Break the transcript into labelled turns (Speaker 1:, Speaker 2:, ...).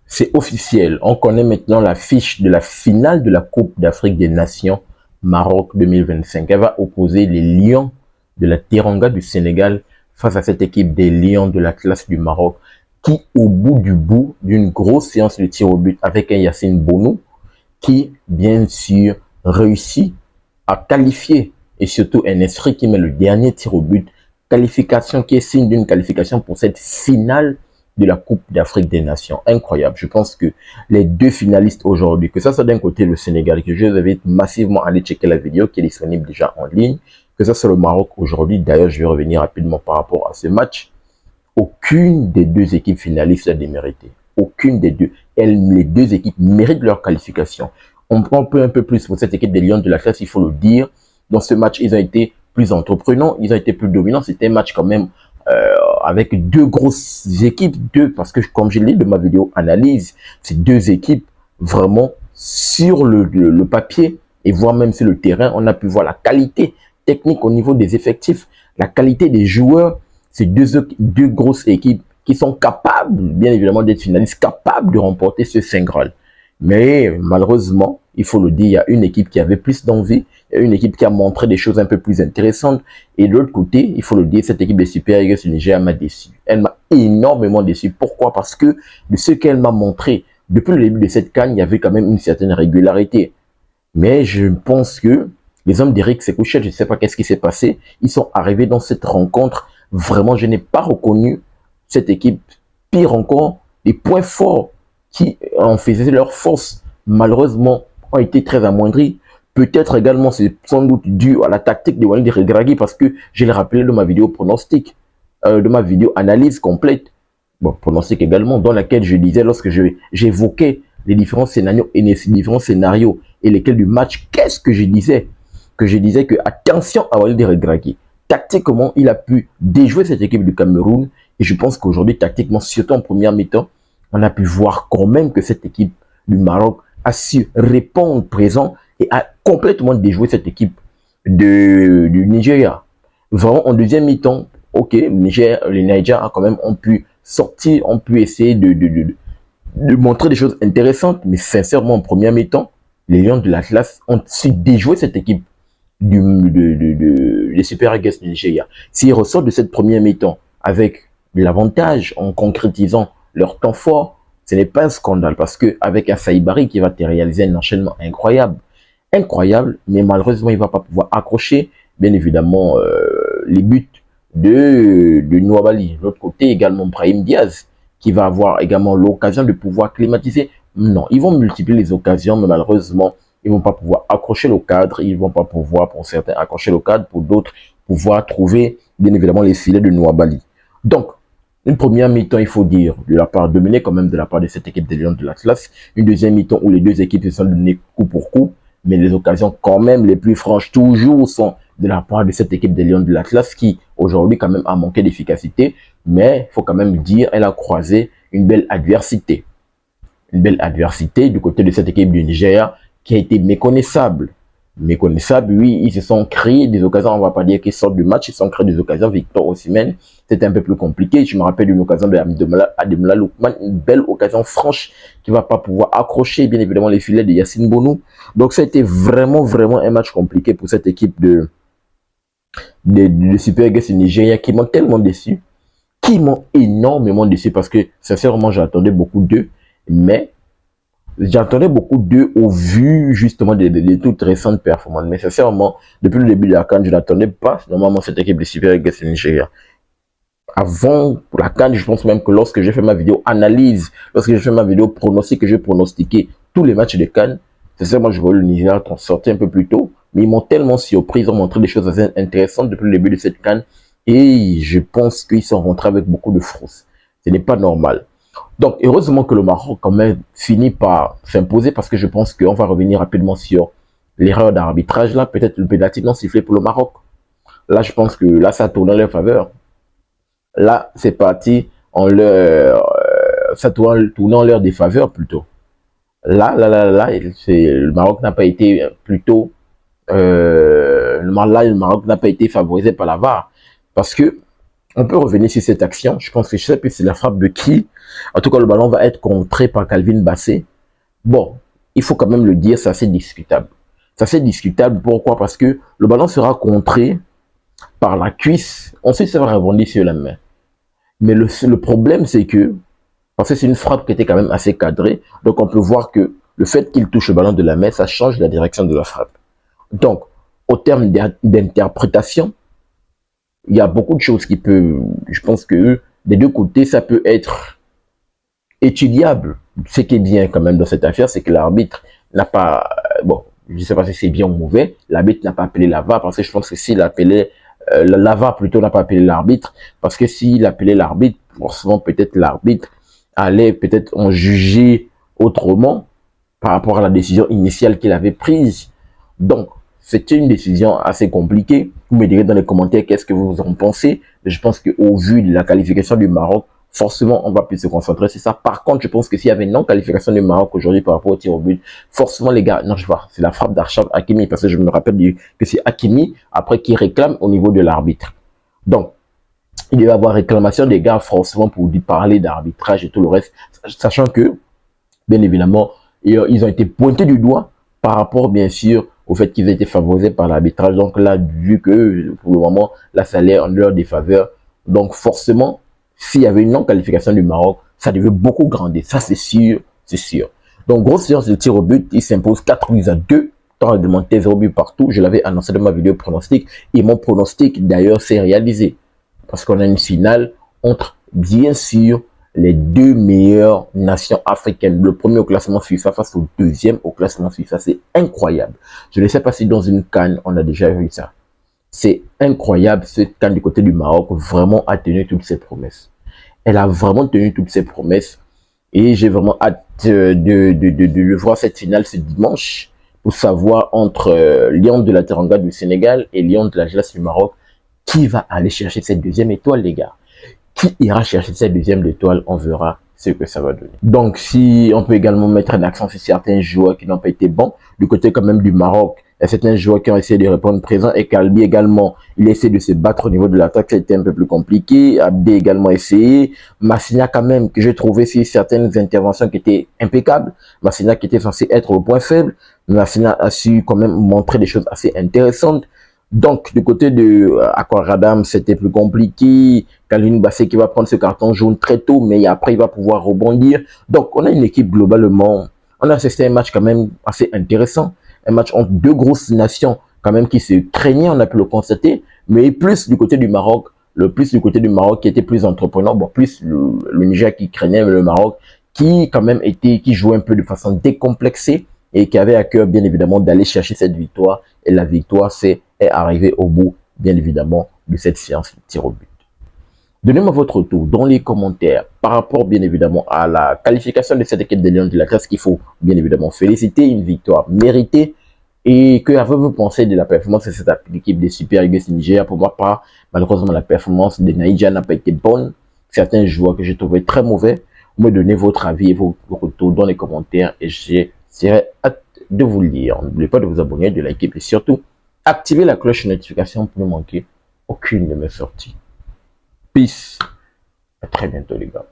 Speaker 1: C'est officiel. On connaît maintenant la fiche de la finale de la Coupe d'Afrique des Nations Maroc 2025. Elle va opposer les Lions de la Teranga du Sénégal face à cette équipe des Lions de l'Atlas du Maroc qui, au bout d'une grosse séance de tir au but avec un Yacine Bonou qui, bien sûr, réussit à qualifier et surtout un esprit qui met le dernier tir au but, qualification qui est signe d'une qualification pour cette finale de la Coupe d'Afrique des Nations. Incroyable. Je pense que les deux finalistes aujourd'hui, que ça soit d'un côté le Sénégal, que je vous invite massivement à aller checker la vidéo qui est disponible déjà en ligne, que ça soit le Maroc aujourd'hui. D'ailleurs, je vais revenir rapidement par rapport à ce match. Aucune des deux équipes finalistes n'a démérité. Aucune des deux. Les deux équipes méritent leur qualification. On prend un peu plus pour cette équipe des Lions de la classe, il faut le dire. Dans ce match, ils ont été plus entreprenants, ils ont été plus dominants. C'était un match quand même avec deux grosses équipes, parce que comme je l'ai dit de ma vidéo analyse, ces deux équipes vraiment sur le papier et voire même sur le terrain, on a pu voir la qualité technique au niveau des effectifs, la qualité des joueurs. Ces deux grosses équipes qui sont capables, bien évidemment, d'être finalistes, capables de remporter ce Saint Graal. Mais malheureusement, il faut le dire, il y a une équipe qui avait plus d'envie, il y a une équipe qui a montré des choses un peu plus intéressantes. Et de l'autre côté, il faut le dire, cette équipe des Super Eagles du Niger m'a déçu. Elle m'a énormément déçu. Pourquoi? Parce que de ce qu'elle m'a montré, depuis le début de cette CAN, il y avait quand même une certaine régularité. Mais je pense que les hommes d'Eric Sekouchet, je ne sais pas qu'est-ce qui s'est passé, ils sont arrivés dans cette rencontre. Vraiment, je n'ai pas reconnu cette équipe. Pire encore, les points forts qui en faisaient leur force, malheureusement, ont été très amoindris. Peut-être également, c'est sans doute dû à la tactique de Walid Regragui, parce que je l'ai rappelé de ma vidéo pronostic, de ma vidéo analyse complète, bon, pronostic également, dans laquelle je disais, lorsque j'évoquais les différents scénarios et lesquels du match, qu'est-ce que je disais? Que je disais que attention à Walid Regragui. Tactiquement, il a pu déjouer cette équipe du Cameroun. Et je pense qu'aujourd'hui, tactiquement, surtout en première mi-temps, on a pu voir quand même que cette équipe du Maroc a su répondre présent et a complètement déjoué cette équipe du Nigeria. Vraiment, en deuxième mi-temps, ok, les Nigeria quand même ont pu sortir, ont pu essayer de montrer des choses intéressantes, mais sincèrement, en première mi-temps, les Lions de l'Atlas ont su déjouer cette équipe des Super Eagles du Nigeria. S'ils ressortent de cette première mi-temps avec l'avantage en concrétisant leur temps fort, ce n'est pas un scandale parce qu'avec un Saïbari qui va te réaliser un enchaînement incroyable, mais malheureusement, il ne va pas pouvoir accrocher, bien évidemment, les buts de Nouabali. De l'autre côté, également, Brahim Diaz, qui va avoir également l'occasion de pouvoir climatiser. Non, ils vont multiplier les occasions, mais malheureusement, ils vont pas pouvoir accrocher le cadre, ils vont pas pouvoir, pour certains, accrocher le cadre, pour d'autres, pouvoir trouver, bien évidemment, les filets de Nouabali. Donc, une première mi-temps, il faut dire, de la part dominée quand même de la part de cette équipe des Lions de l'Atlas. Une deuxième mi-temps où les deux équipes se sont données coup pour coup, mais les occasions quand même les plus franches toujours sont de la part de cette équipe des Lions de l'Atlas qui aujourd'hui quand même a manqué d'efficacité, mais il faut quand même dire, elle a croisé une belle adversité. Une belle adversité du côté de cette équipe du Nigeria qui a été méconnaissable. Méconnaissable, oui, ils se sont créés des occasions, on va pas dire qu'ils sortent du match, ils se sont créés des occasions. Victor Osimhen, c'était un peu plus compliqué. Je me rappelle d'une occasion de Ademola Lookman, une belle occasion franche qui va pas pouvoir accrocher, bien évidemment, les filets de Yacine Bonou. Donc, ça a été vraiment un match compliqué pour cette équipe de Super Eagles du Nigeria qui m'ont tellement déçu, qui m'ont énormément déçu parce que, sincèrement, j'attendais beaucoup d'eux, mais j'attendais beaucoup d'eux au vu justement des toutes récentes performances. Mais sincèrement, depuis le début de la CAN, je n'attendais pas normalement cette équipe de Super Eagles du Nigeria. Avant la CAN, je pense même que lorsque j'ai fait ma vidéo analyse, lorsque j'ai fait ma vidéo pronostic, que j'ai pronostiqué tous les matchs de CAN, sincèrement, je voyais le Nigeria sortir un peu plus tôt, mais ils m'ont tellement surpris, ils ont montré des choses assez intéressantes depuis le début de cette CAN, et je pense qu'ils sont rentrés avec beaucoup de frousse. Ce n'est pas normal. Donc, heureusement que le Maroc, quand même, finit par s'imposer parce que je pense qu'on va revenir rapidement sur l'erreur d'arbitrage là. Peut-être le pénalty non sifflé pour le Maroc. Là, je pense que là, ça tourne en leur faveur. Là, c'est parti en leur, ça tourne en leur défaveur plutôt. Là, le Maroc n'a pas été plutôt, le Maroc n'a pas été favorisé par la VAR parce que On peut revenir sur cette action. Je pense que je sais plus c'est la frappe de qui. En tout cas, le ballon va être contré par Calvin Bassey. Bon, il faut quand même le dire, c'est assez discutable. C'est assez discutable. Pourquoi? Parce que le ballon sera contré par la cuisse. Ensuite, ça va rebondir sur la main. Mais le problème, c'est que, parce que c'est une frappe qui était quand même assez cadrée, donc on peut voir que le fait qu'il touche le ballon de la main, ça change la direction de la frappe. Donc, au terme d'interprétation, il y a beaucoup de choses qui peuvent, je pense que des deux côtés, ça peut être étudiable. Ce qui est bien quand même dans cette affaire, c'est que l'arbitre n'a pas, bon, je ne sais pas si c'est bien ou mauvais, l'arbitre n'a pas appelé la VAR, parce que je pense que s'il appelait, la VAR plutôt n'a pas appelé l'arbitre, parce que s'il appelait l'arbitre, forcément peut-être l'arbitre allait peut-être en juger autrement par rapport à la décision initiale qu'il avait prise. Donc, c'est une décision assez compliquée. Vous me direz dans les commentaires qu'est-ce que vous en pensez. Je pense qu'au vu de la qualification du Maroc, forcément, on va plus se concentrer sur ça. Par contre, je pense que s'il y avait une non-qualification du Maroc aujourd'hui par rapport au tir au but, forcément, les gars, non, je vois, c'est la frappe d'Achraf Hakimi, parce que je me rappelle que c'est Hakimi, après, qui réclame au niveau de l'arbitre. Donc, il doit y avoir réclamation des gars, forcément, pour parler d'arbitrage et tout le reste, sachant que, bien évidemment, ils ont été pointés du doigt par rapport, bien sûr, au fait qu'ils aient été favorisés par l'arbitrage. Donc là, vu que, pour le moment, là, ça allait en leur défaveur. Donc forcément, s'il y avait une non-qualification du Maroc, ça devait beaucoup grandir. Ça, c'est sûr, c'est sûr. Donc, grosse séance de tir au but, il s'impose 4-2. Temps réglementaire, 0 but partout. Je l'avais annoncé dans ma vidéo pronostic. Et mon pronostic, d'ailleurs, s'est réalisé. Parce qu'on a une finale entre, bien sûr, les deux meilleures nations africaines. Le premier au classement FIFA face au deuxième au classement FIFA. C'est incroyable. Je ne sais pas si dans une CAN, on a déjà vu ça. C'est incroyable. Cette CAN du côté du Maroc vraiment a tenu toutes ses promesses. Elle a vraiment tenu toutes ses promesses. Et j'ai vraiment hâte de voir cette finale ce dimanche pour savoir entre Lion de la Teranga du Sénégal et Lion de la Gelasse du Maroc qui va aller chercher cette deuxième étoile, les gars. Qui ira chercher cette deuxième étoile, on verra ce que ça va donner. Donc, si on peut également mettre un accent sur certains joueurs qui n'ont pas été bons, du côté quand même du Maroc, il y a certains joueurs qui ont essayé de répondre présent, et Kalbi également, il essaie de se battre au niveau de l'attaque, c'était un peu plus compliqué, Abdé également essayé, Massina quand même, que j'ai trouvé sur certaines interventions qui étaient impeccables, Massina qui était censé être au point faible, Massina a su quand même montrer des choses assez intéressantes. Donc, du côté de Aquaradam, c'était plus compliqué. Calvin Bassey qui va prendre ce carton jaune très tôt, mais après, il va pouvoir rebondir. Donc, on a une équipe globalement, on a assisté à un match quand même assez intéressant. Un match entre deux grosses nations quand même qui se craignaient, on a pu le constater. Mais plus du côté du Maroc, le plus du côté du Maroc qui était plus entreprenant, bon, plus le Niger qui craignait, mais le Maroc qui quand même était, qui jouait un peu de façon décomplexée et qui avait à cœur, bien évidemment, d'aller chercher cette victoire. Et la victoire, est arrivée au bout, bien évidemment, de cette séance de tir au but. Donnez-moi votre retour dans les commentaires par rapport, bien évidemment, à la qualification de cette équipe des Lions de la Grèce qu'il faut, bien évidemment, féliciter. Une victoire méritée. Et que avez-vous pensé de la performance de cette équipe des Super Eagles Nigeria? Pour ma part, malheureusement, la performance de Naïdja n'a pas été bonne. Certains joueurs que j'ai trouvé très mauvais. Vous me donnez votre avis et vos retours dans les commentaires et j'essaierai de vous le lire. N'oubliez pas de vous abonner, de liker et surtout, activez la cloche de notification pour ne manquer aucune de mes sorties. Peace. À très bientôt les gars.